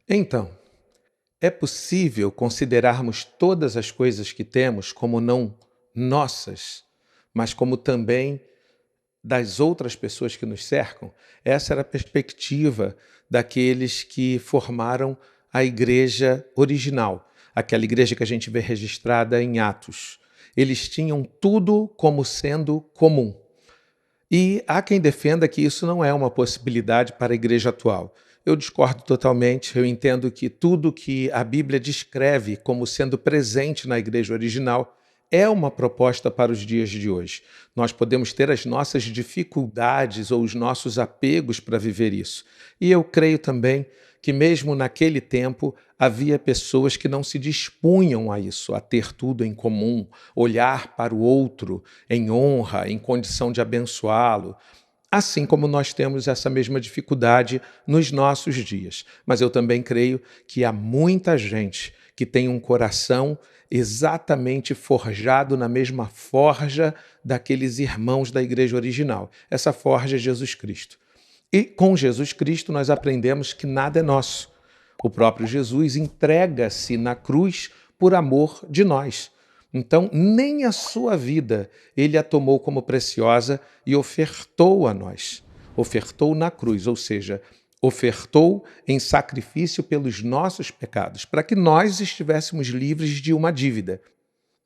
Então, é possível considerarmos todas as coisas que temos como não nossas, mas como também das outras pessoas que nos cercam? Essa era a perspectiva daqueles que formaram a igreja original, aquela igreja que a gente vê registrada em Atos. Eles tinham tudo como sendo comum. E há quem defenda que isso não é uma possibilidade para a igreja atual. Eu discordo totalmente. Eu entendo que tudo que a Bíblia descreve como sendo presente na igreja original é uma proposta para os dias de hoje. Nós podemos ter as nossas dificuldades ou os nossos apegos para viver isso. E eu creio também que, mesmo naquele tempo, havia pessoas que não se dispunham a isso, a ter tudo em comum, olhar para o outro em honra, em condição de abençoá-lo. Assim como nós temos essa mesma dificuldade nos nossos dias. Mas eu também creio que há muita gente que tem um coração exatamente forjado na mesma forja daqueles irmãos da igreja original. Essa forja é Jesus Cristo. E com Jesus Cristo nós aprendemos que nada é nosso. O próprio Jesus entrega-se na cruz por amor de nós. Então, nem a sua vida ele a tomou como preciosa e ofertou a nós. Ofertou na cruz, ou seja, ofertou em sacrifício pelos nossos pecados, para que nós estivéssemos livres de uma dívida.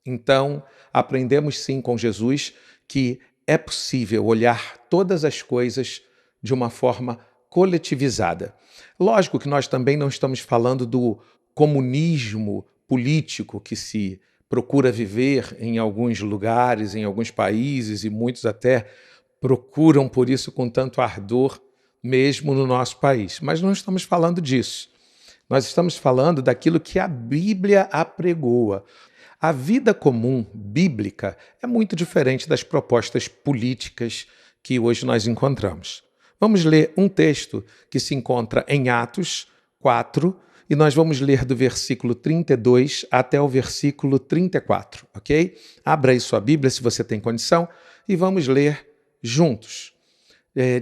Então, aprendemos sim com Jesus que é possível olhar todas as coisas de uma forma coletivizada. Lógico que nós também não estamos falando do comunismo político que se procura viver em alguns lugares, em alguns países, e muitos até procuram por isso com tanto ardor, mesmo no nosso país. Mas não estamos falando disso. Nós estamos falando daquilo que a Bíblia apregoa. A vida comum bíblica é muito diferente das propostas políticas que hoje nós encontramos. Vamos ler um texto que se encontra em Atos 4 e nós vamos ler do versículo 32 até o versículo 34, ok? Abra aí sua Bíblia se você tem condição e vamos ler juntos.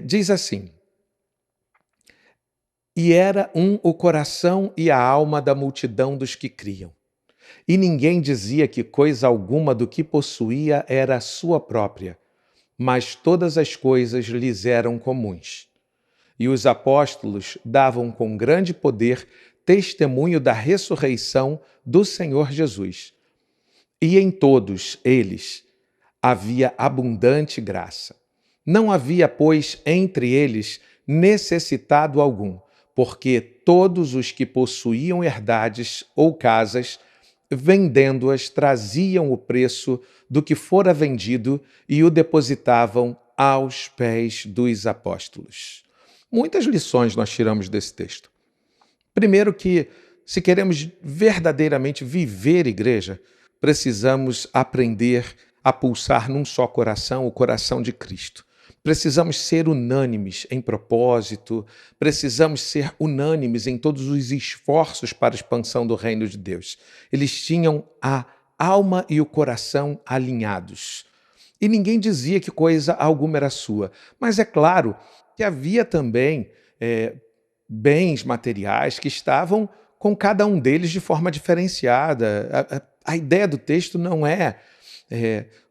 Diz assim: E era um o coração e a alma da multidão dos que criam. E ninguém dizia que coisa alguma do que possuía era sua própria, mas todas as coisas lhes eram comuns. E os apóstolos davam com grande poder testemunho da ressurreição do Senhor Jesus. E em todos eles havia abundante graça. Não havia, pois, entre eles necessitado algum, porque todos os que possuíam herdades ou casas, vendendo-as, traziam o preço do que fora vendido e o depositavam aos pés dos apóstolos. Muitas lições nós tiramos desse texto. Primeiro que, se queremos verdadeiramente viver igreja, precisamos aprender a pulsar num só coração, o coração de Cristo. Precisamos ser unânimes em propósito, precisamos ser unânimes em todos os esforços para a expansão do reino de Deus. Eles tinham a alma e o coração alinhados. E ninguém dizia que coisa alguma era sua. Mas é claro que havia também bens materiais que estavam com cada um deles de forma diferenciada. A ideia do texto não é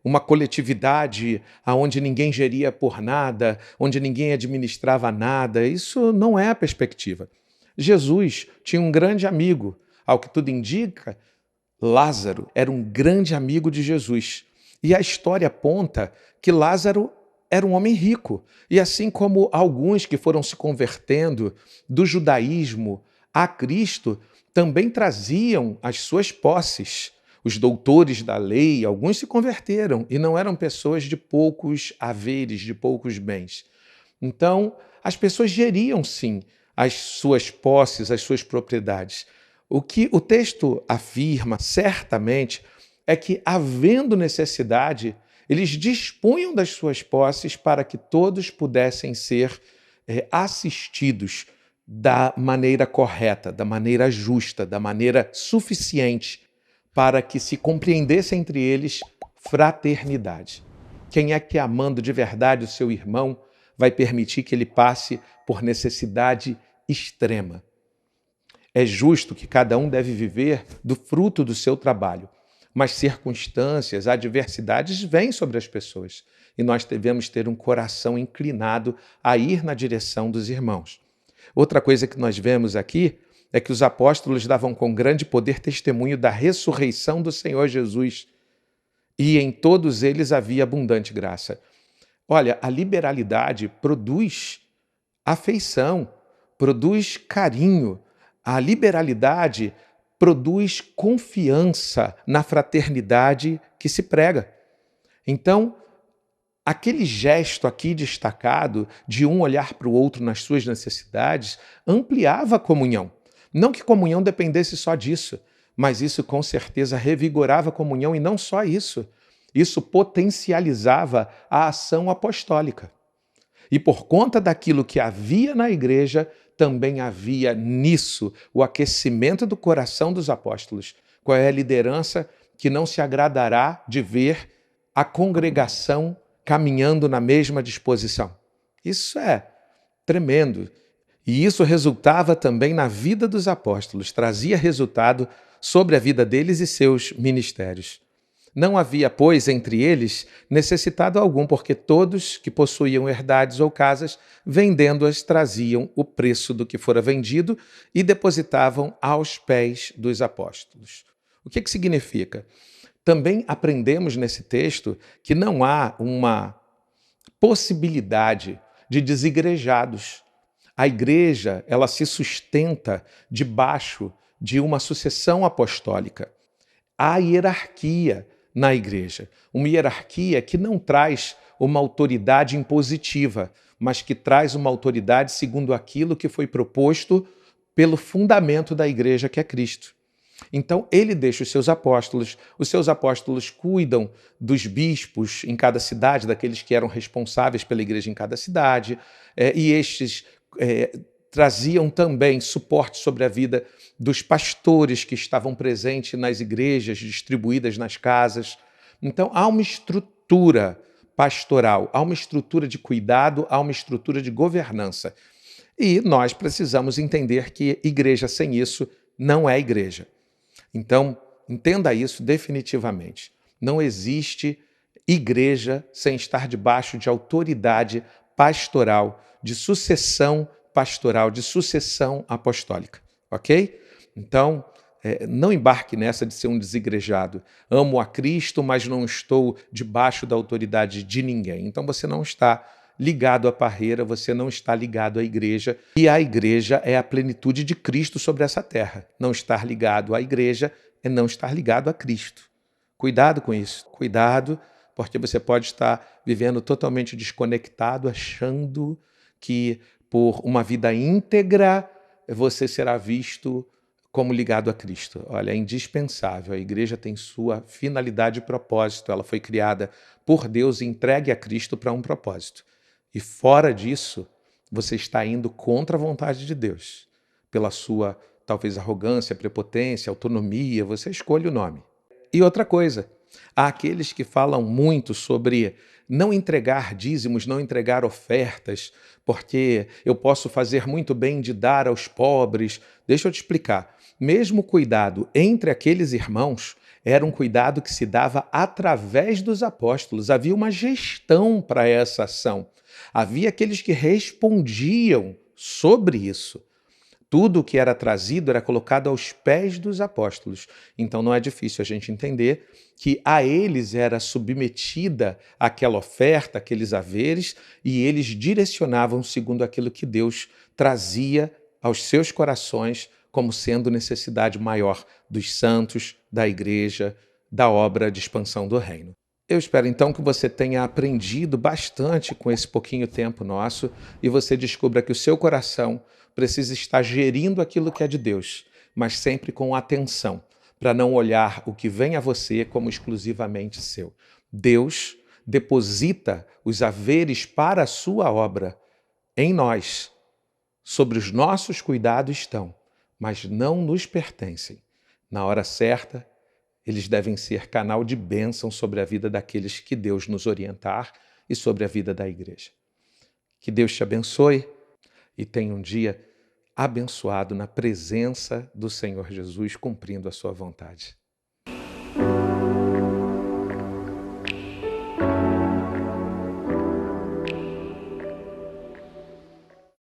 uma coletividade onde ninguém geria por nada, onde ninguém administrava nada. Isso não é a perspectiva. Jesus tinha um grande amigo. Ao que tudo indica, Lázaro era um grande amigo de Jesus. E a história aponta que Lázaro era um homem rico. E assim como alguns que foram se convertendo do judaísmo a Cristo, também traziam as suas posses. Os doutores da lei, alguns se converteram e não eram pessoas de poucos haveres, de poucos bens. Então, as pessoas geriam, sim, as suas posses, as suas propriedades. O que o texto afirma, certamente, é que, havendo necessidade, eles dispunham das suas posses para que todos pudessem ser assistidos da maneira correta, da maneira justa, da maneira suficiente para que se compreendesse entre eles fraternidade. Quem é que, amando de verdade o seu irmão, vai permitir que ele passe por necessidade extrema? É justo que cada um deve viver do fruto do seu trabalho, mas circunstâncias, adversidades vêm sobre as pessoas e nós devemos ter um coração inclinado a ir na direção dos irmãos. Outra coisa que nós vemos aqui é que os apóstolos davam com grande poder testemunho da ressurreição do Senhor Jesus e em todos eles havia abundante graça. Olha, a liberalidade produz afeição, produz carinho. A liberalidade produz confiança na fraternidade que se prega. Então, aquele gesto aqui destacado de um olhar para o outro nas suas necessidades ampliava a comunhão. Não que comunhão dependesse só disso, mas isso com certeza revigorava a comunhão e não só isso. Isso potencializava a ação apostólica. E por conta daquilo que havia na igreja, também havia nisso o aquecimento do coração dos apóstolos. Qual é a liderança que não se agradará de ver a congregação caminhando na mesma disposição? Isso é tremendo. E isso resultava também na vida dos apóstolos, trazia resultado sobre a vida deles e seus ministérios. Não havia, pois, entre eles necessitado algum, porque todos que possuíam herdades ou casas, vendendo-as, traziam o preço do que fora vendido e depositavam aos pés dos apóstolos. O que significa? Também aprendemos nesse texto que não há uma possibilidade de desigrejados. A igreja, ela se sustenta debaixo de uma sucessão apostólica. Há hierarquia na igreja, uma hierarquia que não traz uma autoridade impositiva, mas que traz uma autoridade segundo aquilo que foi proposto pelo fundamento da igreja, que é Cristo. Então, ele deixa os seus apóstolos cuidam dos bispos em cada cidade, daqueles que eram responsáveis pela igreja em cada cidade, e estes traziam também suporte sobre a vida dos pastores que estavam presentes nas igrejas, distribuídas nas casas. Então, há uma estrutura pastoral, há uma estrutura de cuidado, há uma estrutura de governança. E nós precisamos entender que igreja sem isso não é igreja. Então, entenda isso definitivamente. Não existe igreja sem estar debaixo de autoridade pastoral, de sucessão pastoral, de sucessão apostólica, ok? Então, não embarque nessa de ser um desigrejado. Amo a Cristo, mas não estou debaixo da autoridade de ninguém. Então, você não está ligado à parreira, você não está ligado à igreja, e a igreja é a plenitude de Cristo sobre essa terra. Não estar ligado à igreja é não estar ligado a Cristo. Cuidado com isso, cuidado, porque você pode estar vivendo totalmente desconectado, achando que por uma vida íntegra você será visto como ligado a Cristo. Olha, é indispensável. A igreja tem sua finalidade e propósito. Ela foi criada por Deus e entregue a Cristo para um propósito. E fora disso, você está indo contra a vontade de Deus. Pela sua, talvez, arrogância, prepotência, autonomia, você escolhe o nome. E outra coisa, há aqueles que falam muito sobre não entregar dízimos, não entregar ofertas, porque eu posso fazer muito bem de dar aos pobres. Deixa eu te explicar. Mesmo o cuidado entre aqueles irmãos era um cuidado que se dava através dos apóstolos. Havia uma gestão para essa ação. Havia aqueles que respondiam sobre isso. Tudo o que era trazido era colocado aos pés dos apóstolos. Então não é difícil a gente entender que a eles era submetida aquela oferta, aqueles haveres, e eles direcionavam segundo aquilo que Deus trazia aos seus corações como sendo necessidade maior dos santos, da igreja, da obra de expansão do reino. Eu espero então que você tenha aprendido bastante com esse pouquinho tempo nosso e você descubra que o seu coração precisa estar gerindo aquilo que é de Deus, mas sempre com atenção, para não olhar o que vem a você como exclusivamente seu. Deus deposita os haveres para a sua obra em nós. Sobre os nossos cuidados estão, mas não nos pertencem. Na hora certa, eles devem ser canal de bênção sobre a vida daqueles que Deus nos orientar e sobre a vida da igreja. Que Deus te abençoe e tenha um dia abençoado na presença do Senhor Jesus, cumprindo a sua vontade.